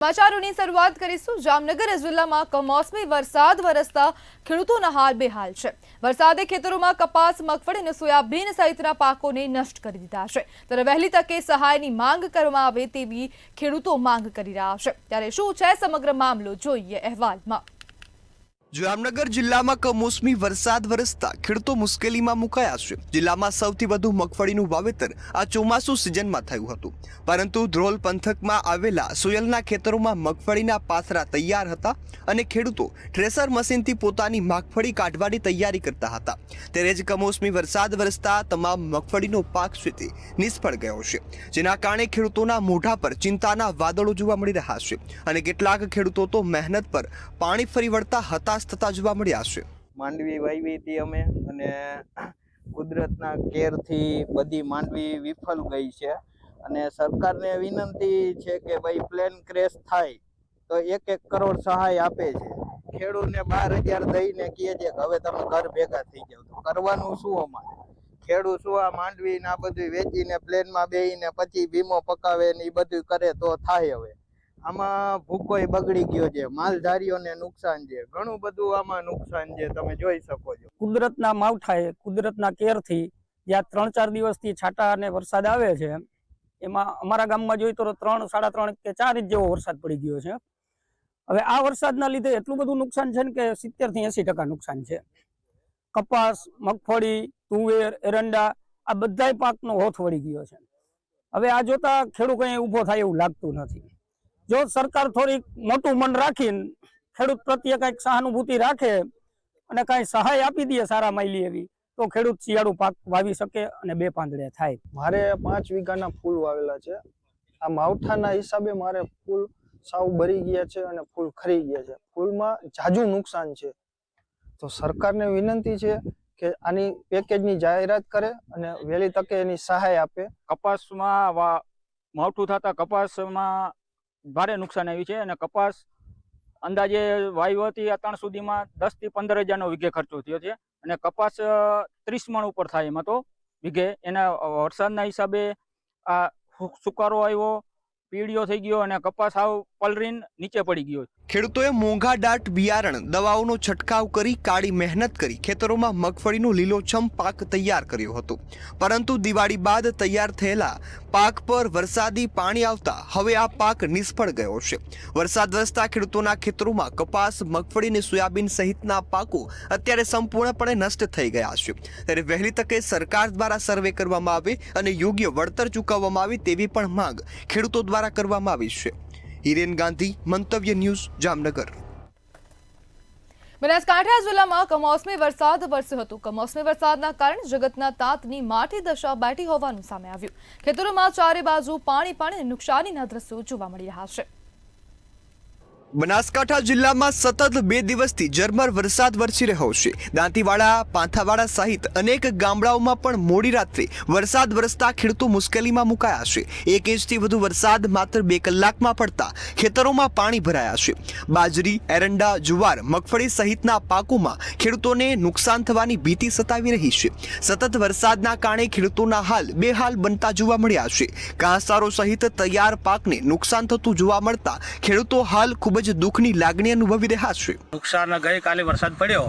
સમાચારોની શરૂઆત કરીશું। જામનગર જિલ્લામાં કમોસમી વરસાદ વરસતા ખેડૂતોના હાલ બેહાલ છે। વરસાદે ખેતરોમાં કપાસ, મગફળી અને સોયાબીન સહિતના પાકોને નષ્ટ કરી દીધા છે। ત્યારે વહેલી તકે સહાયની માંગ કરવામાં આવે તેવી ખેડૂતો માંગ કરી રહ્યા છે। ત્યારે શું છે સમગ્ર મામલો, જોઈએ અહેવાલમાં। જામનગર જિલ્લામાં કમોસમી વરસાદ વરસતા ખેડૂતો મુશ્કેલીમાં મુકાયા છે। જિલ્લામાં સૌથી વધુ મગફળીનું વાવેતર આ ચોમાસુ સિઝનમાં થયું હતું, પરંતુ ધ્રોલ પંથકમાં આવેલા સોયલના ખેતરોમાં મગફળીના પાથરા તૈયાર હતા અને ખેડૂતો થ્રેસર મશીનથી પોતાની મગફળી કાઢવાની તૈયારી કરતા હતા। ત્યારે જ કમોસમી વરસાદ વરસતા તમામ મગફળીનો પાક છે તે નિષ્ફળ ગયો છે, જેના કારણે ખેડૂતોના મોઢા પર ચિંતાના વાદળો જોવા મળી રહ્યા છે અને કેટલાક ખેડૂતો તો મહેનત પર પાણી ફરી વળતા હતા થતા જોવા મળ્યા છે। માંડવી વાવી હતી અમે અને કુદરતના કેરથી બધી માંડવી વિફળ ગઈ છે અને સરકારને વિનંતી છે કે ભાઈ પ્લેન ક્રેશ થાય તો 1-1 કરોડ સહાય આપે છે। ખેડૂતને 12,000 દઈને કહે છે કે હવે તમે ઘર ભેગા થઈ જાવ, તો કરવાનું શું અમારે? ખેડૂત શું આ માંડવી ને આ બધું વેચીને પ્લેનમાં બેહીને પછી વીમો પકાવે ને એ બધું કરે તો થાય? હવે આમાં ભૂકોય બગડી ગયો છે, માલધારીઓને નુકસાન છે, ઘણું બધું આમાં નુકસાન છે, તમે જોઈ શકો છો। કુદરતના માવઠાએ, કુદરતના કેરથી જ્યાં 3-4 દિવસથી છાંટા અને વરસાદ આવે છે, એમાં અમારા ગામમાં જોઈએ તો 3, 3.5 કે 4 ઇંચ જેવો વરસાદ પડી ગયો છે। હવે આ વરસાદના લીધે એટલું બધું નુકસાન છે કે 70 થી 80% નુકસાન છે। કપાસ, મગફળી, તુવેર, એરંડા આ બધાય પાકનો હોથ વળી ગયો છે। હવે આ જોતા ખેડૂત કંઈ ઊભો થાય એવું લાગતું નથી। જો સરકાર થોડીક મોટું મન રાખીને ખેડૂત પ્રત્યે કંઈક સહાનુભૂતિ રાખે અને કાંઈ સહાય આપી દે સારા માયલી એવી, તો ખેડૂત શિયાળુ પાક વાવી શકે અને 2 પાંદડે થાય। મારે 5 વીઘાના ફૂલ વાવેલા છે। આ માવઠાના હિસાબે મારે ફૂલ સાવ બરી ગયા છે અને ફૂલ ખરી ગયા છે। ફૂલમાં જાજુ નુકસાન છે, તો સરકારને વિનંતી છે કે આની પેકેજની જાહેરાત કરે અને વહેલી તકે એની સહાય આપે। કપાસમાં માવઠું થતા કપાસમાં ભારે નુકસાન આવ્યું છે અને કપાસ અંદાજે વાયુ હતી અત્યાર સુધીમાં 10 થી 15,000નો વીઘે ખર્ચો થયો છે અને કપાસ 30 મણ ઉપર થાય એમાં તો વીઘે। એના વરસાદના હિસાબે આ સુકારો આવ્યો, પીળીઓ થઈ ગયો અને કપાસ આવ પલરીને નીચે પડી ગયો। ખેડૂતોએ મોંઘા દાટ બિયારણ, દવાઓનો છંટકાવ કરી કાળી મહેનત કરી ખેતરોમાં મગફળીનો લીલોછમ પાક તૈયાર કર્યો હતો, પરંતુ દિવાળી બાદ તૈયાર થયેલા પાક પર વરસાદી પાણી આવતા હવે આ પાક નિષ્ફળ ગયો છે। વરસાદ વરસતા ખેડૂતોના ખેતરોમાં કપાસ, મગફળી અને સોયાબીન સહિતના પાકો અત્યારે સંપૂર્ણપણે નષ્ટ થઈ ગયા છે। ત્યારે વહેલી તકે સરકાર દ્વારા સર્વે કરવામાં આવે અને યોગ્ય વળતર ચૂકવવામાં આવે તેવી પણ માંગ ખેડૂતો દ્વારા કરવામાં આવી છે। હિરેન ગાંધી, મંતવ્ય ન્યૂઝ, જામનગર। બનાસકાંઠા જિલ્લામાં કમોસમી વરસાદ વરસ્યો હતો। કમોસમી વરસાદના કારણે જગતના તાતની માઠી દશા બેઠી હોવાનું સામે આવ્યું। ખેતરોમાં ચારે બાજુ પાણી અને નુકસાનીના દ્રશ્યો જોવા મળી રહ્યા છે। બનાસકાંઠા જિલ્લામાં સતત 2 દિવસથી ઝરમર વરસાદ વરસી રહ્યો છે। દાંતીવાડા, પાંથાવાડા સહિત અનેક ગામડાઓમાં પણ મોડી રાત્રે વરસાદ વરસતા ખેડૂતો મુશ્કેલીમાં મુકાયા છે। 1 ઇંચથી વધુ વરસાદ માત્ર 2 કલાકમાં પડતા ખેતરોમાં પાણી ભરાયા છે। બાજરી, એરંડા, જુવાર, મગફળી સહિતના પાકોમાં ખેડૂતોને નુકસાન થવાની ભીતિ સતાવી રહી છે। સતત વરસાદના કારણે ખેડૂતોના હાલ બેહાલ બનતા જોવા મળ્યા છે। ઘાસચારો સહિત તૈયાર પાકને નુકસાન થતું જોવા મળતા ખેડૂતો હાલ ખૂબ જ દુઃખની લાગણી અનુભવી રહ્યા છે। નુકસાન ગઈકાલે વરસાદ પડ્યો,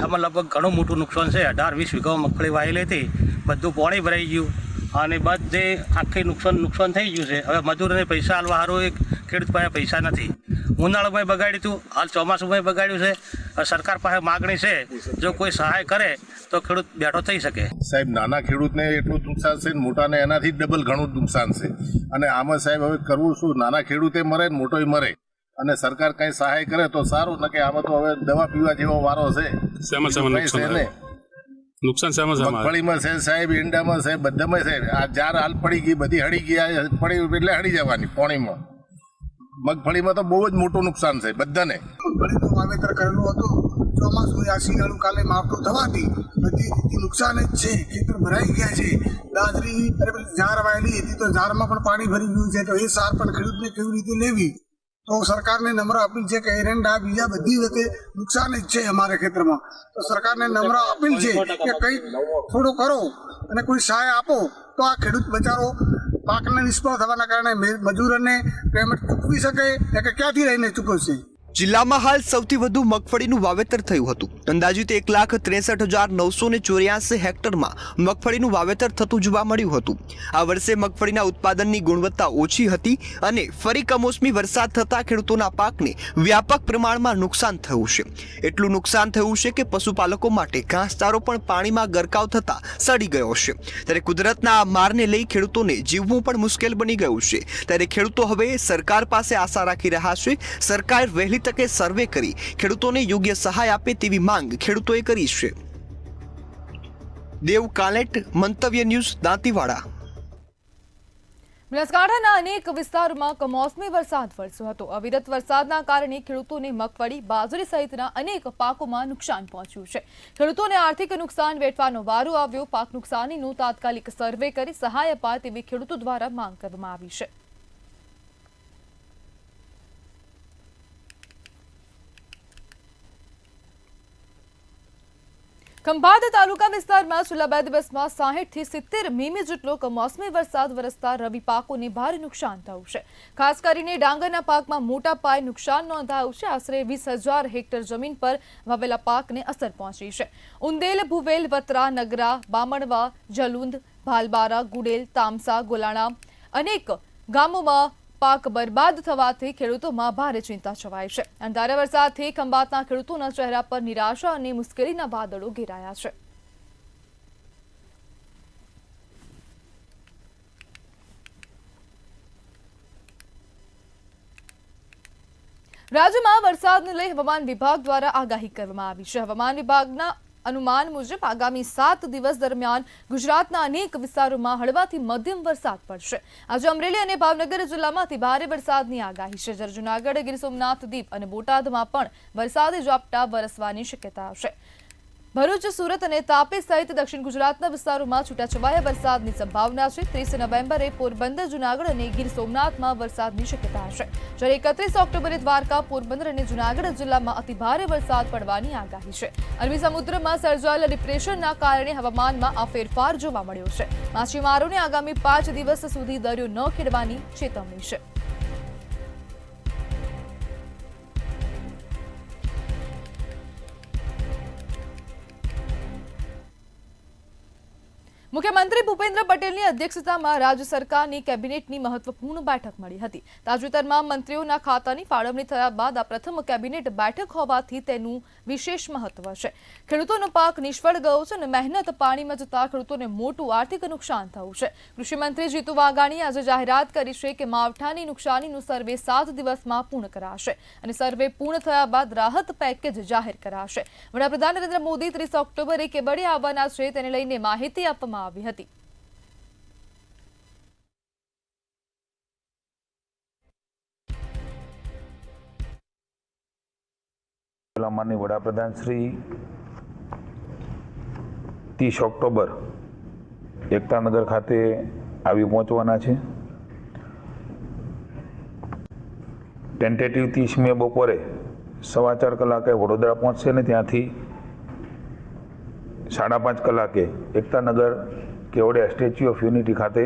એમાં લગભગ ઘણું મોટું નુકસાન છે। 18-20 વીઘા મગફળી વાયેલી હતી, બધું પાણી ભરાઈ ગયું અને બધે આખી નુકસાન થઈ ગયું છે। હવે મજૂરોને પૈસા આલવા સારું ખેડૂત પાસે પૈસા નથી। ઉનાળામાં બગાડ્યું હતું, હાલ ચોમાસુમાં બગાડ્યું છે। સરકાર પાસે માગણી છે, જો કોઈ સહાય કરે તો ખેડૂત બેઠો થઈ શકે। સાહેબ, નાના ખેડૂતને એટલું નુકસાન છે, મોટાને એનાથી ડબલ ઘણું નુકસાન છે અને આમાં સાહેબ હવે કરવું શું? નાના ખેડૂતે મરે ને મોટોય મરે અને સરકાર કઈ સહાય કરે તો સારું, ને કે આમાં તો હવે દવા પીવા જેવો વારો છે। મગફળીમાં છે સાહેબ, ઈંડામાં છે, બધામાં છે। આ જાર હાલ પડી ગઈ, બધી હળી ગયા, પડી એટલે હળી જવાની પાણીમાં। મગફળીમાં તો બહુ જ મોટું નુકસાન છે બધાને। મગફળીનું વાવેતર કરેલું હતું, ચોમાસું આ શિયાળું કાલે માવઠું થવાથી બધી રીતે નુકસાન જ છે। ખેતર ભરાઈ ગયા છે। બાજરી જાર વાયેલી હતી તો જારમાં પણ પાણી ભરી ગયું છે, તો એ સાર પણ ખેડૂતને કેવી રીતે લેવી? તો સરકારને નમ્ર અપીલ છે કે એરંડા બીજા બધી રીતે નુકસાન જ છે અમારા ખેતરમાં। તો સરકારને નમ્ર અપીલ છે કે કંઈક થોડું કરો અને કોઈ સહાય આપો, તો આ ખેડૂત બચારો પાકને નિષ્ફળ થવાના કારણે મજૂરોને પેમેન્ટ ચૂકવી શકે કે ક્યાંથી રહીને ચૂકવશે? જિલ્લામાં હાલ સૌથી વધુ મગફળીનું વાવેતર થયું હતું. અંદાજિત 1,63,984 હેક્ટરમાં મગફળીનું વાવેતર થતું જોવા મળ્યું હતું. આ વર્ષે મગફળીના ઉત્પાદનની ગુણવત્તા ઓછી હતી અને ફરી કમોસમી વરસાદ થતાં ખેડૂતોના પાકને વ્યાપક પ્રમાણમાં નુકસાન થયું છે. એટલું નુકસાન થયું છે કે પશુપાલકો માટે ઘાસચારો પણ પાણીમાં ગરકાવ થતાં સડી ગયો છે. ત્યારે કુદરતના આ મારને લઈ ખેડૂતોને જીવવું પણ મુશ્કેલ બની ગયું છે. ત્યારે ખેડૂતો હવે સરકાર પાસે આશા રાખી રહ્યા છે. સરકાર વહેલી તકે સર્વે કરી ખેડૂતોને યોગ્ય સહાય આપે તેવી માંગ ખેડૂતોએ કરી છે. દેવ કાલેટ, મંતવ્ય ન્યૂઝ, દાંતીવાડા. બનાસકાંઠાના અનેક વિસ્તારોમાં કમોસમી વરસાદ વરસ્યો હતો. અવિરત વરસાદના કારણે ખેડૂતોને મગફળી, બાજરી સહિતના અનેક પાકોમાં નુકસાન પહોંચ્યું છે. ખેડૂતોને આર્થિક નુકસાન વેઠવાનો વારો આવ્યો. પાક નુકસાનીનું તાત્કાલિક સર્વે કરી સહાય અપાય તેવી ખેડૂતો દ્વારા માંગ કરવામાં આવી છે. ખંભાત તાલુકા વિસ્તારમાં છેલ્લા 2 દિવસમાં 60 થી 70 મીમી જેટલો કમોસમી વરસાદ વરસતા રવિ પાકોને ભારે નુકસાન થયું છે. ખાસ કરીને ડાંગરના પાકમાં મોટા પાયે નુકસાન નોંધાયું છે. આશરે 20,000 હેક્ટર જમીન પર વાવેલા પાકને અસર પહોંચી છે. ઉંદેલ, ભુવેલ, વતરા, નગરા, બામણવા, જલુંદ, ભાલબારા, ગુડેલ, તામસા, ગોલાણા અનેક ગામોમાં પાક બરબાદ થવાથી ખેડૂતોમાં ભારે ચિંતા છવાઈ છે. અણધાર્યા વરસાદથી ખંભાતના ખેડૂતોના ચહેરા પર નિરાશા અને મુશ્કેલીના વાદળો ઘેરાયા છે. રાજ્યમાં વરસાદને લઈ હવામાન વિભાગ દ્વારા આગાહી કરવામાં આવી છે. હવામાન વિભાગના અનુમાન મુજબ આગામી 7 દિવસ દરમિયાન ગુજરાતના અનેક વિસ્તારોમાં હળવાથી મધ્યમ વરસાદ પડશે. આજે અમરેલી અને ભાવનગર જિલ્લામાંથી ભારે વરસાદની આગાહી છે. જ્યારે જૂનાગઢ, ગીર સોમનાથ, દીવ અને બોટાદમાં પણ વરસાદી ઝાપટા વરસવાની શક્યતા છે. ભરૂચ, સુરત અને તાપી સહિત દક્ષિણ ગુજરાતના વિસ્તારોમાં છૂટાછવાયા વરસાદની સંભાવના છે. 30 નવેમ્બરે પોરબંદર, જૂનાગઢ અને ગીર સોમનાથમાં વરસાદની શક્યતા છે. જ્યારે 31 ઓક્ટોબરે દ્વારકા, પોરબંદર અને જૂનાગઢ જિલ્લામાં અતિભારે વરસાદ પડવાની આગાહી છે. અરબી સમુદ્રમાં સર્જાયેલા ડિપ્રેશનના કારણે હવામાનમાં આ ફેરફાર જોવા મળ્યો છે. માછીમારોને આગામી 5 દિવસ સુધી દરિયો ન ખેડવાની ચેતવણી છે. મુખ્યમંત્રી ભૂપેન્દ્ર પટેલની અધ્યક્ષતામાં રાજ્ય સરકારની કેબિનેટની મહત્વપૂર્ણ બેઠક મળી હતી. તાજેતરમાં મંત્રીઓના ખાતાની ફાળવણી થયા બાદ આ પ્રથમ કેબિનેટ બેઠક હોવાથી તેનું વિશેષ મહત્વ છે. ખેડૂતોનો પાક નિષ્ફળ ગયો છે અને મહેનત પાણીમાં જતા ખેડૂતોને મોટું આર્થિક નુકસાન થયું છે. કૃષિમંત્રી જીતુ વાઘાણીએ આજે જાહેરાત કરી છે કે માવઠાની નુકસાનીનું સર્વે 7 દિવસમાં પૂર્ણ કરાશે અને સર્વે પૂર્ણ થયા બાદ રાહત પેકેજ જાહેર કરાશે. વડાપ્રધાન નરેન્દ્ર મોદી 30 ઓક્ટોબરે કેવડિયા આવવાના છે. તેને લઈને માહિતી આપવામાં આવી હતી. માનનીય વડાપ્રધાન શ્રી 30 ઓક્ટોબર એકતાનગર ખાતે આવી પહોંચવાના છે. ટેન્ટેટિવ 30 મે બપોરે 4:15 કલાકે વડોદરા પહોંચશે અને ત્યાંથી 5:30 કલાકે Ektanagar Kevadia statue of unity ખાતે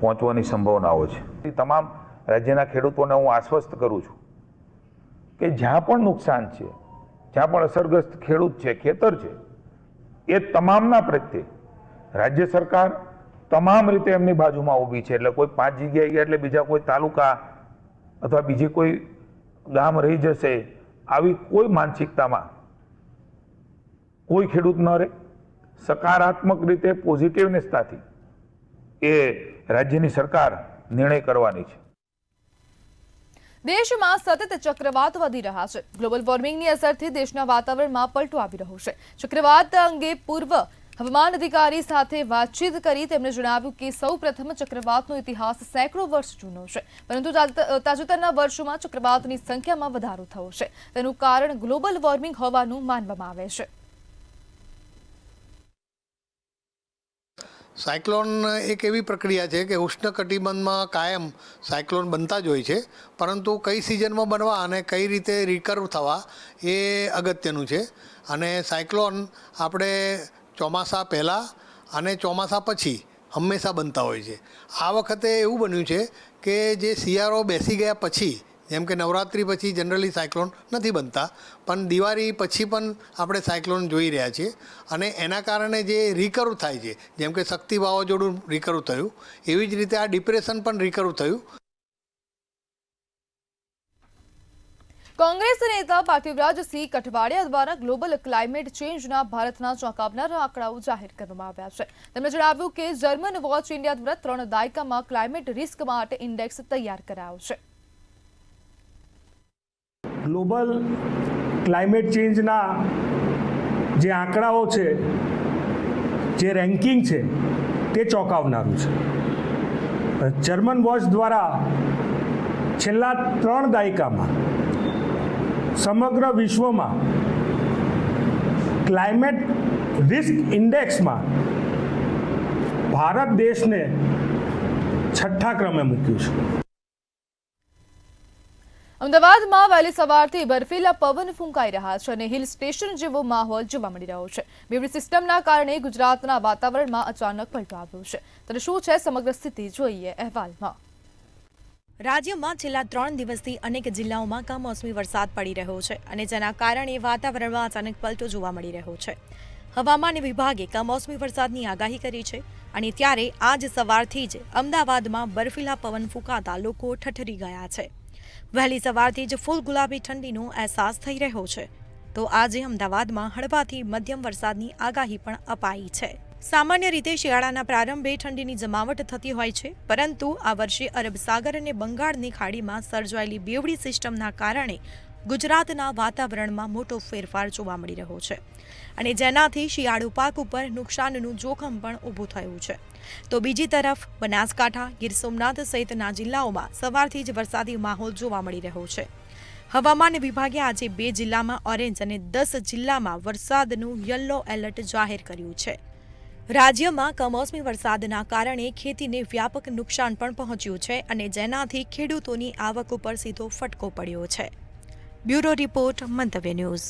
પહોંચવાની સંભાવનાઓ છે. તમામ રાજ્યના ખેડૂતોને હું આશ્વસ્ત કરું છું કે જ્યાં પણ નુકસાન છે, જ્યાં પણ અસરગ્રસ્ત ખેડૂત છે, ખેતર છે, એ તમામના પ્રત્યે રાજ્ય સરકાર તમામ રીતે એમની બાજુમાં ઊભી છે. એટલે કોઈ 5 જગ્યાએ ગયા એટલે બીજા કોઈ તાલુકા અથવા બીજી કોઈ ગામ રહી જશે આવી કોઈ માનસિકતામાં કોઈ ખેડૂત ન રહે. સકારાત્મક રીતે પોઝિટિવનેસતાથી એ રાજ્યની સરકાર નિર્ણય કરવાની છે. દેશમાં સતત ચક્રવાત વધી રહ્યા છે. ગ્લોબલ વોર્મિંગની અસરથી દેશના વાતાવરણમાં પલટો આવી રહ્યો છે. ચક્રવાત અંગે પૂર્વ હવામાન અધિકારી સાથે વાતચીત કરી તેમણે જણાવ્યું કે સૌ પ્રથમ ચક્રવાતનો ઇતિહાસ સેંકડો વર્ષ જૂનો છે, પરંતુ તાજેતરના વર્ષોમાં ચક્રવાતની સંખ્યામાં વધારો થયો છે. તેનું કારણ ગ્લોબલ વોર્મિંગ હોવાનું માનવામાં આવે છે. સાયક્લોન એક એવી પ્રક્રિયા છે કે ઉષ્ણકટિબંધમાં કાયમ સાયક્લોન બનતા જ હોય છે, પરંતુ કઈ સિઝનમાં બનવા અને કઈ રીતે રિકર્વ થવા એ અગત્યનું છે. અને સાયક્લોન આપણે ચોમાસા પહેલાં અને ચોમાસા પછી હંમેશા બનતા હોય છે. આ વખતે એવું બન્યું છે કે જે શિયાળો બેસી ગયા પછી, જેમ કે નવરાત્રિ પછી જનરલી સાયક્લોન નથી બનતા, પણ દિવાળી પછી પણ આપણે સાયક્લોન જોઈ રહ્યા છીએ. અને એના કારણે જે રિકવર થાય છે, જેમ કે શક્તિ વાવાઝોડું રિકવર થયું, એવી જ રીતે આ ડિપ્રેશન પણ રિકવર થયું. કોંગ્રેસ નેતા પાર્થિવરાજસિંહ કઠવાડિયા દ્વારા ગ્લોબલ ક્લાઇમેટ ચેન્જના ભારતના ચોંકાવનારા આંકડાઓ જાહેર કરવામાં આવ્યા છે. તેમણે જણાવ્યું કે જર્મન વોચ ઇન્ડિયા દ્વારા 3 દાયકામાં ક્લાઇમેટ રિસ્ક માટે ઇન્ડેક્સ તૈયાર કરાયો છે. ગ્લોબલ ક્લાઇમેટ ચેન્જના જે આંકડાઓ છે, જે રેન્કિંગ છે, તે ચોંકાવનારું છે. જર્મન વોચ દ્વારા છેલ્લા 3 દાયકામાં સમગ્ર વિશ્વમાં ક્લાઇમેટ રિસ્ક ઇન્ડેક્સમાં ભારત દેશને 6થા ક્રમે મૂક્યું છે. અમદાવાદમાં વહેલી સવારથી બર્ફીલા પવન ફૂંકાઈ રહ્યા છે અને હિલ સ્ટેશન જેવો માહોલ જોવા મળી રહ્યો છે. બેવડી સિસ્ટમના કારણે ગુજરાતના વાતાવરણમાં અચાનક પલટો આવ્યો છે. ત્યારે શું છે સમગ્ર સ્થિતિ, જોઈએ અહેવાલમાં. રાજ્યમાં છેલ્લા 3 દિવસથી અનેક જિલ્લાઓમાં કમોસમી વરસાદ પડી રહ્યો છે અને જેના કારણે વાતાવરણમાં અચાનક પલટો જોવા મળી રહ્યો છે. હવામાન વિભાગે કમોસમી વરસાદની આગાહી કરી છે અને ત્યારે આજ સવારથી જ અમદાવાદમાં બર્ફીલા પવન ફૂંકાતા લોકો ઠઠરી ગયા છે. વહેલી સવારથી જ ફૂલ ગુલાબી ઠંડીનો અહેસાસ થઈ રહ્યો છે. તો આજે અમદાવાદમાં હળવાથી મધ્યમ વરસાદની આગાહી પણ અપાઈ છે. સામાન્ય રીતે શિયાળાના પ્રારંભે ઠંડીની જમાવટ થતી હોય છે, પરંતુ આ વર્ષે અરબ સાગર અને બંગાળની ખાડીમાં સર્જાયેલી બેવડી સિસ્ટમના કારણે ગુજરાતના વાતાવરણમાં મોટો ફેરફાર જોવા મળી રહ્યો છે અને જેનાથી શિયાળુ પાક ઉપર નુકસાનનું જોખમ પણ ઊભું થયું છે. તો બીજી તરફ બનાસકાંઠા, ગીર સોમનાથ સહિતના જિલ્લાઓમાં સવારથી જ વરસાદી માહોલ જોવા મળી રહ્યો છે. હવામાન વિભાગે આજે 2 જિલ્લામાં ઓરેન્જ અને 10 જિલ્લામાં વરસાદનું યલો એલર્ટ જાહેર કર્યું છે. રાજ્યમાં કમોસમી વરસાદના કારણે ખેતીને વ્યાપક નુકસાન પણ પહોંચ્યું છે અને જેનાથી ખેડૂતોની આવક ઉપર સીધો ફટકો પડ્યો છે. બ્યુરો રિપોર્ટ, મંતવ્ય ન્યૂઝ.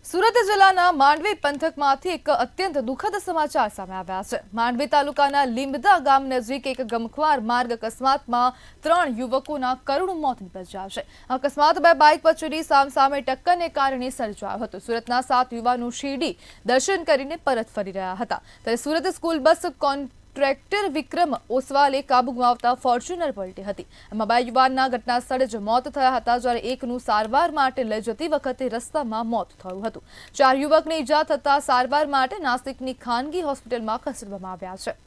સુરત જિલ્લાના માંડવી પંથકમાંથી એક અત્યંત દુઃખદ સમાચાર સામે આવ્યા છે. માંડવી તાલુકાના લીંબદા ગામ નજીક એક ગમખ્વાર માર્ગ અકસ્માતમાં 3 યુવકોના કરુણ મોત નિપજ્યા છે. અકસ્માત 2 બાઇક વચ્ચેની સામસામે ટક્કરને કારણે સર્જાયો હતો. સુરતના 7 યુવાનો શિરડી દર્શન કરીને પરત ફરી રહ્યા હતા ત્યારે સુરત સ્કૂલ બસ ટ્રેક્ટર વિક્રમ ઓસવાલે કાબુ ગુમાવતા ફોર્ચ્યુનર પલટી હતી. એમાં 2 યુવાનના ઘટના સ્થળે જ મોત થયા હતા, જ્યારે એકનું સારવાર માટે લઈ જતી વખતે રસ્તામાં મોત થયું હતું. 4 યુવકને ઈજા થતા સારવાર માટે નાસિકની ખાનગી હોસ્પિટલમાં ખસેડવામાં આવ્યા છે.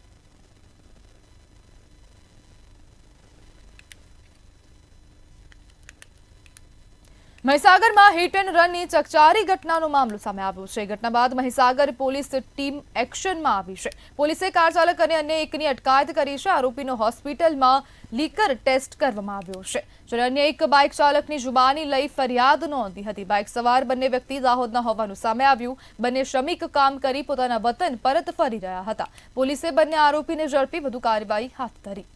મહીસાગરમાં હિટ એન્ડ રનની ચકચારી ઘટનાનો મામલો સામે આવ્યો છે. ઘટના બાદ મહીસાગર પોલીસ ટીમ એક્શનમાં આવી છે. પોલીસે કાર ચાલક અને અન્ય એકની અટકાયત કરી છે. આરોપીનો હોસ્પિટલમાં લીકર ટેસ્ટ કરવામાં આવ્યો છે, જ્યારે અન્ય એક બાઇક ચાલકની જુબાની લઈ ફરિયાદ નોંધી હતી. બાઇક સવાર બંને વ્યક્તિ દાહોદના હોવાનું સામે આવ્યું. બંને શ્રમિક કામ કરી પોતાના વતન પરત ફરી રહ્યા હતા. પોલીસે બંને આરોપીને ઝડપી વધુ કાર્યવાહી હાથ ધરી.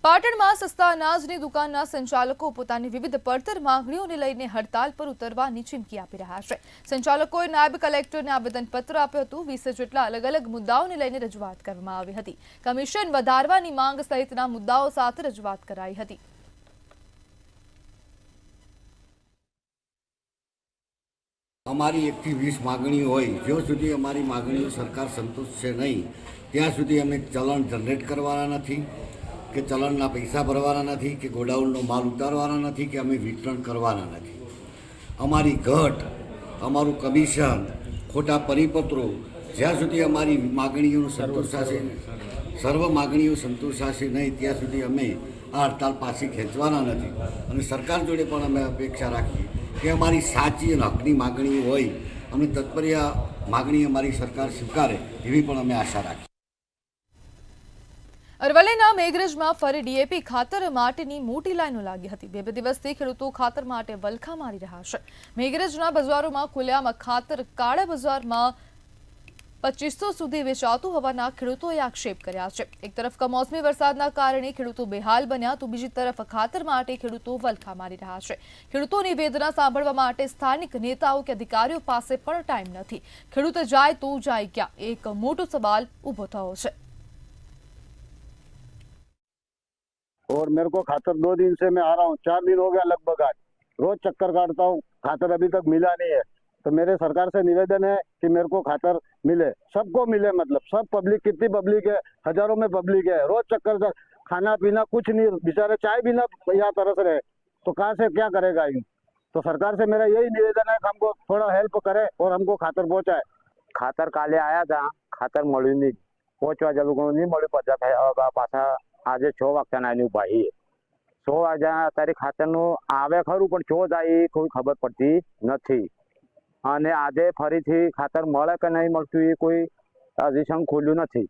પાટણમાં સસ્તા અનાજની દુકાનના સંચાલકો પોતાની વિવિધ પડતર માંગણીઓને લઈને હડતાલ પર ઉતરવાની ચીમકી આપી રહ્યા છે. સંચાલકોએ નાયબ કલેક્ટરને આવેદનપત્ર આપ્યું હતું. 20 જેટલા અલગ અલગ મુદ્દાઓને લઈને રજૂઆત કરવામાં આવી હતી. કમિશન વધારવાની માંગ સહિતના મુદ્દાઓ સાથે રજૂઆત કરાઈ હતી. અમારી 1 થી 20 માગણીઓ હોય, જ્યાં સુધી અમારી માગણીઓ સરકાર સંતોષશે નહીં ત્યાં સુધી અમે ચલણ જનરેટ કરવાના નથી, કે ચલણના પૈસા ભરવાના નથી, કે ગોડાઉનનો માલ ઉતારવાના નથી, કે અમે વિતરણ કરવાના નથી. અમારી ઘટ, અમારું કમિશન, ખોટા પરિપત્રો જ્યાં સુધી અમારી માગણીઓનું સંતોષાશે, સર્વ માગણીઓ સંતોષાશે નહીં ત્યાં સુધી અમે આ હડતાલ પાછી ખેંચવાના નથી. અને સરકાર જોડે પણ અમે અપેક્ષા રાખીએ કે અમારી સાચી અને હકની માગણીઓ હોય, અમે તત્પર્યા માગણી અમારી સરકાર સ્વીકારે એવી પણ અમે આશા રાખીએ. અરવલ્લીના મેઘરજમાં ફરી ડીએપી ખાતર માટેની મોટી લાઈનો લાગી હતી. બે દિવસથી ખેડૂતો ખાતર માટે વલખા મારી રહ્યા છે. મેઘરજના બજારોમાં ખુલ્લામાં ખાતર કાળા બજારમાં 2500 સુધી વેચાતું હોવાના ખેડૂતોએ આક્ષેપ કર્યા છે. એક તરફ કમોસમી વરસાદના કારણે ખેડૂતો બેહાલ બન્યા તો બીજી તરફ ખાતર માટે ખેડૂતો વલખા મારી રહ્યા છે. ખેડૂતોની વેદના સાંભળવા માટે સ્થાનિક નેતાઓ કે અધિકારીઓ પાસે પણ ટાઈમ નથી. ખેડૂત જાય તો જાય ક્યાં, એક મોટો સવાલ ઊભો થયો છે. और मेरे को खातर 2 दिन से मैं आ रहा हूँ, 4 दिन हो गया लगभग आज, रोज चक्कर काटता हूँ, खातर अभी तक मिला नहीं है. तो मेरे सरकार से निवेदन है कि मेरे को खातर मिले, सबको मिले. मतलब सब पब्लिक, कितनी पब्लिक है, हजारों में पब्लिक है, रोज चक्कर, खाना पीना कुछ नहीं, बेचारे चाय भी ना यहाँ तरस रहे, तो कहाँ से क्या करेगा यूँ. तो सरकार से मेरा यही निवेदन है कि हमको थोड़ा हेल्प करे और हमको खातर पहुँचाए. खातर काले आया था, खातर મળ્યું નહીં, પહોંચવા જવું નહીં મળ્યું. પાછા પાછા આજે 6 વાગ્યાના એની ઉભાઈ 6 વાગ્યા અત્યારે ખાતરનું આવે ખરું, પણ 6 જાય એ કોઈ ખબર પડતી નથી. અને આજે ફરીથી ખાતર મળે કે નહીં મળતું એ કોઈ હજી સમ ખોલ્યું નથી.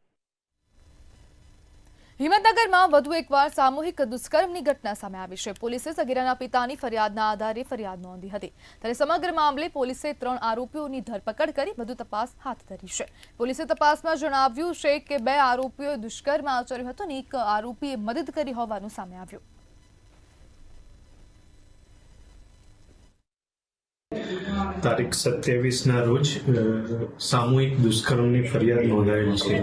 હિંમતનગરમાં વધુ એકવાર સામૂહિક દુષ્કર્મની ઘટના સામે આવી છે. પોલીસે સગીરાના પિતાની ફરિયાદના આધારે ફરિયાદ નોંધી હતી. ત્યારે સમગ્ર મામલે પોલીસે 3 આરોપીઓની ધરપકડ કરી વધુ તપાસ હાથ ધરી છે. પોલીસે તપાસમાં જણાવ્યું છે કે 2 આરોપીઓએ દુષ્કર્મ આચર્યું હતું અને 1 આરોપીએ મદદ કરી હોવાનું સામે આવ્યું. તારીખ 27ના રોજ સામૂહિક દુષ્કર્મની ફરિયાદ નોંધાયેલ છે.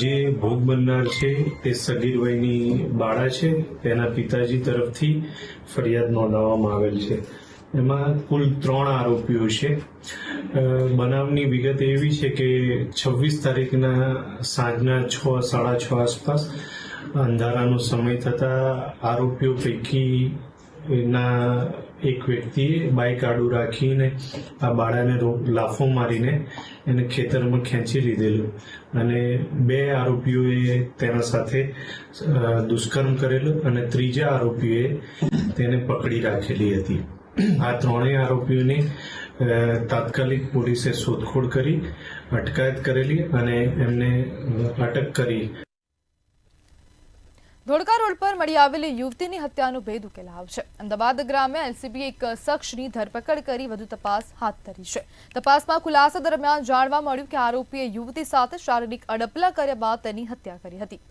જે ભોગ બનનાર છે તે સગીર વયની બાળા છે. તેના પિતાજી તરફથી ફરિયાદ નોંધાવવામાં આવેલ છે. એમાં કુલ 3 આરોપીઓ છે. બનાવની વિગત એવી છે કે 26 તારીખના સાંજના 6, 6:30 આસપાસ અંધારાનો સમય થતા આરોપીઓ પૈકી ના એક વ્યક્તિએ બાઇક આડું રાખીને આ બાળાને લાફો મારીને એને ખેતરમાં ખેંચી લીધેલું અને 2 આરોપીઓએ તેના સાથે દુષ્કર્મ કરેલું અને 3જા આરોપીએ તેને પકડી રાખેલી હતી. આ 3 આરોપીઓને તાત્કાલિક પોલીસે શોધખોળ કરી અટકાયત કરેલી અને એમને અટક કરી. ધોળકા રોડ પર મળી આવેલી યુવતીની હત્યાનો ભેદ ઉકેલાયો છે. અમદાવાદ ગ્રામે એલસીબીએ એક શખ્સની ધરપકડ કરી વધુ તપાસ હાથ ધરી છે. તપાસમાં ખુલાસા દરમિયાન જાણવા મળ્યું કે આરોપીએ યુવતી સાથે શારીરિક અડપલા કર્યા બાદ તેની હત્યા કરી હતી.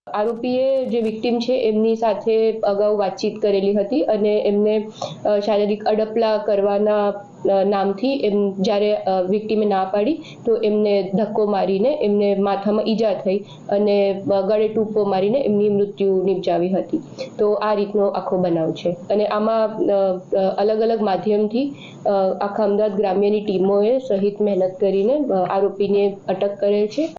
આરોપીએ જે વિક્ટિમ છે એમની સાથે અગાઉ વાતચીત કરેલી હતી અને એમને શારીરિક અડપલા કરવાના નામથી જ્યારે વિક્ટિમે ના પાડી તો એમને ધક્કો મારીને એમને માથામાં ઈજા થઈ અને ગળે ટૂંપો મારીને એમની મૃત્યુ નિપજાવી હતી. તો આ રીતનો આખો બનાવ છે અને આમાં અલગ અલગ માધ્યમથી આખા અમદાવાદ ગ્રામ્યની ટીમોએ સહિત મહેનત કરીને આરોપીને અટક કરેલ છે.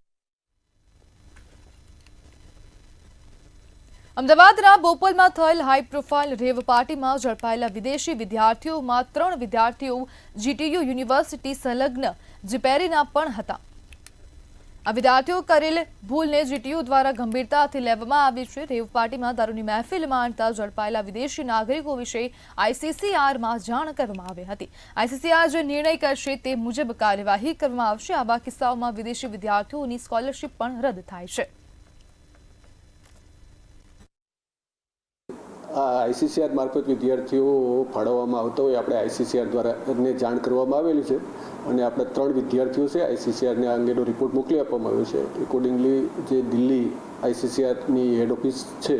અમદાવાદના બોપલમાં થયેલ હાઈ પ્રોફાઇલ રેવ પાર્ટીમાં ઝડપાયેલા વિદેશી વિદ્યાર્થીઓમાં 3 વિદ્યાર્થીઓ જીટીયુ યુનિવર્સિટી સંલગ્ન જીપેરીના પણ હતા. આ વિદ્યાર્થીઓ કરેલ ભૂલને જીટીયુ દ્વારા ગંભીરતાથી લેવામાં આવી છે. રેવ પાર્ટીમાં દારૂની મહેફિલ માણતા ઝડપાયેલા વિદેશી નાગરિકો વિશે આઈસીસીઆરમાં જાણ કરવામાં આવી હતી. આઈસીસીઆર જે નિર્ણય કરશે તે મુજબ કાર્યવાહી કરવામાં આવશે. આવા કિસ્સાઓમાં વિદેશી વિદ્યાર્થીઓની સ્કોલરશીપ પણ રદ થાય છે. આ આઈસીસીઆર મારફત વિદ્યાર્થીઓ ફાળવવામાં આવતા હોય આપણે આઈસીસીઆર દ્વારા જાણ કરવામાં આવેલી છે અને આપણે 3 વિદ્યાર્થીઓ છે આઈસીસીઆરને આ અંગેનો રિપોર્ટ મોકલી આપવામાં આવ્યો છે. એકોર્ડિંગલી જે દિલ્હી આઈસીસીઆરની હેડ ઓફિસ છે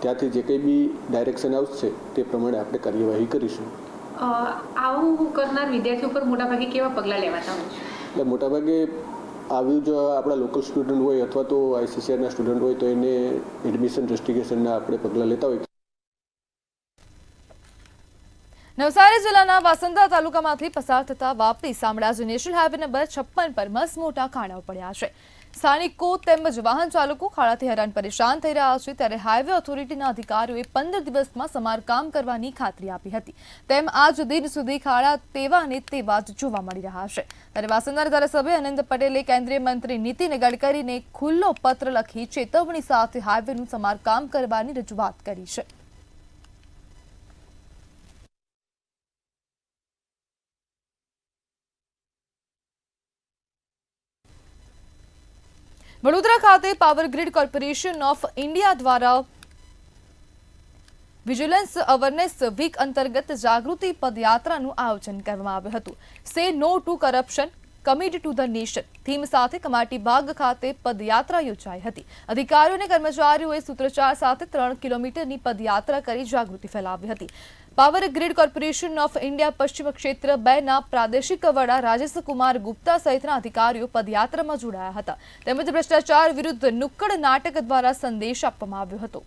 ત્યાંથી જે કંઈ બી ડાયરેક્શન આવશે તે પ્રમાણે આપણે કાર્યવાહી કરીશું. આવું કરનાર વિદ્યાર્થીઓ પર મોટાભાગે કેવા પગલાં લેવાતા હોય છે? એટલે મોટાભાગે આવ્યું જો આપણા લોકલ સ્ટુડન્ટ હોય અથવા તો આઈસીસીઆરના સ્ટુડન્ટ હોય તો એને એડમિશન રસ્ટિગેશનના આપણે પગલાં લેતા હોય. નવસારી જિલ્લાના વાસંદા તાલુકામાંથી પસાર થતા Vapi Shamlaji national highway number 56 પર મસમોટા ખાડાઓ પડ્યા છે. સ્થાનિકો તેમજ વાહન ચાલકો ખાડાથી હેરાન પરેશાન થઈ રહ્યા છે. ત્યારે હાઈવે ઓથોરિટીના અધિકારીઓએ 15 દિવસમાં સમારકામ કરવાની ખાતરી આપી હતી. તેમ આજ દિન સુધી ખાડા તેવા ને તેવા જ જોવા મળી રહ્યા છે. ત્યારે વાસંદાના ધારાસભ્ય આનંદ પટેલે કેન્દ્રીય મંત્રી નીતિન ગડકરીને ખુલ્લો પત્ર લખી ચેતવણી સાથે હાઈવેનું સમારકામ કરવાની રજૂઆત કરી છે. વડોદરા ખાતે power grid corporation of India દ્વારા વિજિલન્સ અવેરનેસ વીક અંતર્ગત જાગૃતિ પદયાત્રાનું આયોજન કરવામાં આવ્યું હતું. Say no to corruption, commit to the nation theme સાથે કમાટીબાગ ખાતે પદયાત્રા યોજાઈ હતી. અધિકારીઓ અને કર્મચારીઓએ સૂત્રોચ્ચાર સાથે 3 કિલોમીટરની પદયાત્રા કરી જાગૃતિ ફેલાવી હતી. Power grid corporation of India પશ્ચિમ ક્ષેત્ર 2ના પ્રાદેશિક વડા રાજેશ કુમાર ગુપ્તા સહિતના અધિકારીઓ પદયાત્રામાં જોડાયા હતા. તેમજ ભ્રષ્ટાચાર વિરુદ્ધ નુક્કડ નાટક દ્વારા સંદેશ આપવામાં આવ્યો હતો.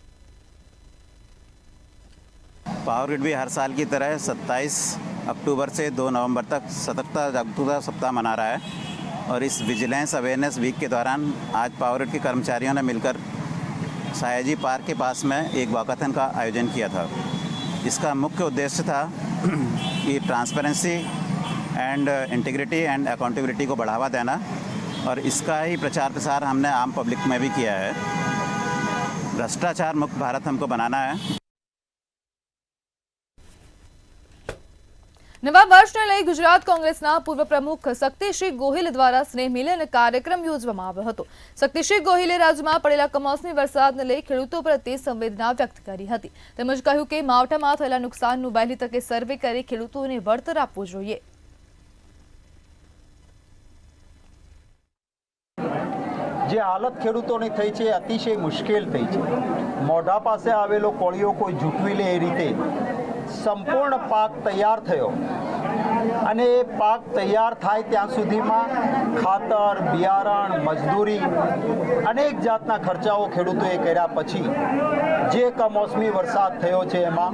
पावर ग्रिड भी हर साल की तरह 27 अक्टूबर से 2 नवंबर तक सतर्कता जागरूकता सप्ताह मना रहा है और इस विजिलेंस अवेयरनेस वीक के दौरान आज पावर ग्रिड के कर्मचारियों ने मिलकर सायाजी पार्क के पास में एक वॉकाथन का आयोजन किया था. इसका मुख्य उद्देश्य था कि transparency and integrity and accountability को बढ़ावा देना और इसका ही प्रचार प्रसार हमने आम पब्लिक में भी किया है. भ्रष्टाचार मुक्त भारत हमको बनाना है. નવા વર્ષને લઈ ગુજરાત કોંગ્રેસના પૂર્વ પ્રમુખ શક્તિસિંહ ગોહિલ દ્વારા સ્નેહ મિલન કાર્યક્રમ યોજવામાં આવ્યો હતો. શક્તિસિંહ ગોહિલે રાજ્યમાં પડેલા કમોસમી વરસાદને લઈ ખેડૂતો પ્રત્યે સંવેદના વ્યક્ત કરી હતી. તેમજ કહ્યું કે માવઠામાં થયેલા નુકસાનનું વહેલી તકે સર્વે કરી ખેડૂતોને વળતર આપવું જોઈએ. જે હાલત ખેડૂતોની થઈ છે અતિશય મુશ્કેલ થઈ છે. મોઢા પાસે આવેલો કોળિયો કોઈ ઝૂંટવી લે એ રીતે સંપૂર્ણ પાક તૈયાર થયો અને એ પાક તૈયાર થાય ત્યાં સુધીમાં ખાતર, બિયારણ, મજદૂરી અનેક જાતના ખર્ચાઓ ખેડૂતોએ કર્યા પછી જે કમોસમી વરસાદ થયો છે એમાં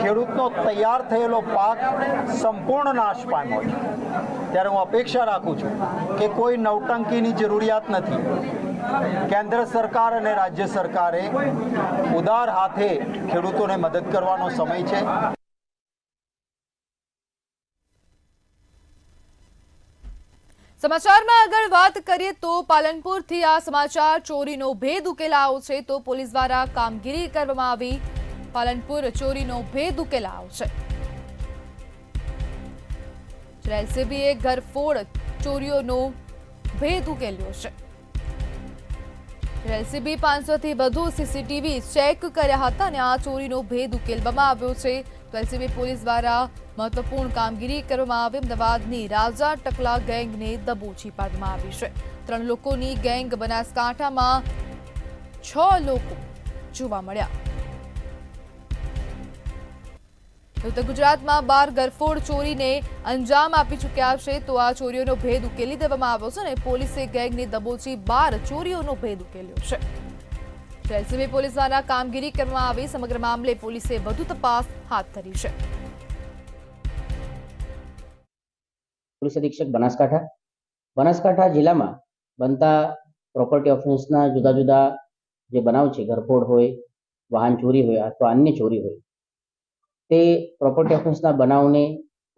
ખેડૂતનો તૈયાર થયેલો પાક સંપૂર્ણ નાશ પામ્યો છે. ત્યારે હું અપેક્ષા રાખું છું કે કોઈ નવટંકીની જરૂરિયાત નથી. કેન્દ્ર સરકાર અને રાજ્ય સરકારે ઉદાર હાથે ખેડૂતોને મદદ કરવાનો સમય છે. સમાચારમાં આગળ વાત કરીએ તો પાલનપુરથી આ સમાચાર ચોરીનો ભેદ ઉકેલાયો છે તો પોલીસ દ્વારા કામગીરી કરવામાં આવી. પાલનપુર ચોરીનો ભેદ ઉકેલાયો છે. એલસીબીએ ઘરફોડ ચોરીઓનો ભેદ ઉકેલ્યો છે. એલસીબી 500 થી વધુ સીસીટીવી ચેક કર્યા હતા અને આ ચોરીનો ભેદ ઉકેલવામાં આવ્યો છે. તો એલસીબી પોલીસ દ્વારા મહત્વપૂર્ણ કામગીરી કરવામાં આવી. અમદાવાદની રાજા ટકલા ગેંગને દબોચી પાડવામાં આવી છે. 3 લોકોની ગેંગ બનાસકાંઠામાં 6 લોકો જોવા મળ્યા. ઉત્તર ગુજરાતમાં 12 ઘરફોડ ચોરીને અંજામ આપી ચૂક્યા છે. તો આ ચોરીઓનો ભેદ ઉકેલી દેવામાં આવ્યો છે અને પોલીસે ગેંગને દબોચી 12 ચોરીઓનો ભેદ ઉકેલ્યો છે. એલસીબી પોલીસ દ્વારા કામગીરી કરવામાં આવી. સમગ્ર મામલે પોલીસે વધુ તપાસ હાથ ધરી છે. પોલીસ અધિક્ષક બનાસકાંઠા જિલ્લામાં બનતા પ્રોપર્ટી ઓફેન્સના જુદા જુદા જે બનાવ છે, ઘરફોડ હોય, વાહન ચોરી હોય અથવા અન્ય ચોરી હોય, તે પ્રોપર્ટી ઓફેન્સના બનાવને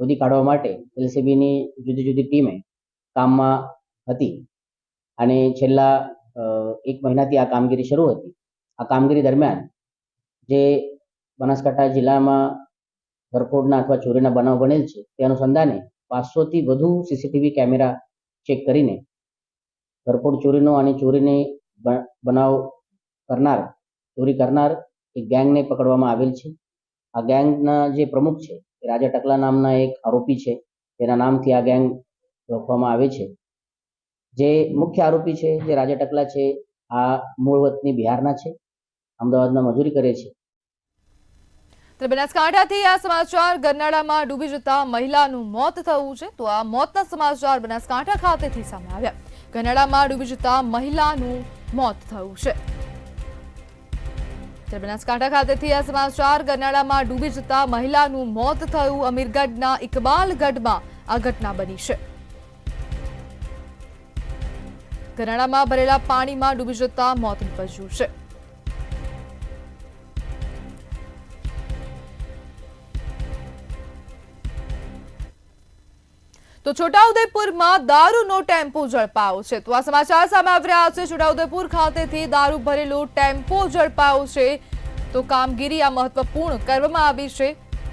શોધી કાઢવા માટે એલસીબીની જુદી જુદી ટીમે કામમાં હતી અને છેલ્લા 1 મહિનાથી આ કામગીરી શરૂ હતી. આ કામગીરી દરમિયાન જે બનાસકાંઠા જિલ્લામાં ઘરફોડના અથવા ચોરીના બનાવ બનેલ છે તે અનુસંધાને 500 થી વધુ સીસીટીવી કેમેરા ચેક કરીને ઘરફોડ ચોરીનો અને ચોરીને બનાવ કરનાર, ચોરી કરનાર એક ગેંગને પકડવામાં આવેલ છે. આ ગેંગના જે પ્રમુખ છે એ રાજા ટકલા નામના એક આરોપી છે. તેના નામથી આ ગેંગ ઓળખવામાં આવે છે. જે મુખ્ય આરોપી છે, જે રાજા ટકલા છે, આ મૂળ વતની બિહારના છે, અમદાવાદમાં મજૂરી કરે છે. બનાસકાંઠાથી આ સમાચાર ગરનાળામાં ડૂબી જતા મહિલાનું મોત થયું છે. તો આ મોતના સમાચાર બનાસકાંઠા ખાતેથી સામે આવ્યા. ગરનાળામાં ડૂબી જતા મહિલાનું મોત થયું છે. બનાસકાંઠા ખાતેથી આ સમાચાર ગરનાળામાં ડૂબી જતા મહિલાનું મોત થયું. અમીરગઢના ઇકબાલગઢમાં આ ઘટના બની છે. ગરનાળામાં ભરેલા પાણીમાં ડૂબી જતા મોત નીપજ્યું છે. તો છોટાઉદેપુરમાં દારૂનો ટેમ્પો ઝડપાયો છે. તો આ સમાચાર સામે આવી રહ્યા છે. છોટાઉદેપુર ખાતેથી દારૂ ભરેલો ટેમ્પો ઝડપાયો છે. તો કામગીરી આ મહત્વપૂર્ણ કરવામાં આવી છે.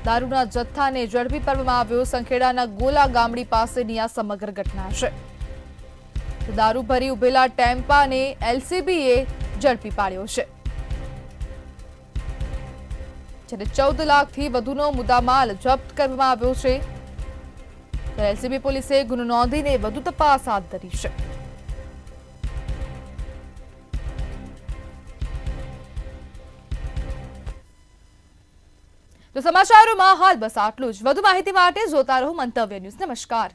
દારૂના જથ્થાને ઝડપી પાડવામાં આવ્યો. સંખેડાના ગોલા ગામડી પાસેની આ સમગ્ર ઘટના છે. દારૂ ભરી ઉભેલા ટેમ્પાને એલસીબીએ ઝડપી પાડ્યો છે, જ્યારે 14 લાખથી વધુનો મુદ્દામાલ જપ્ત કરવામાં આવ્યો છે। ત્યારે એલસીબી પોલીસે ગુનો નોંધીને વધુ તપાસ હાથ ધરી છે। તો સમાચારોમાં હાલ બસ આટલું જ। વધુ માહિતી માટે જોતા રહો મંતવ્ય ન્યૂઝ। નમસ્કાર।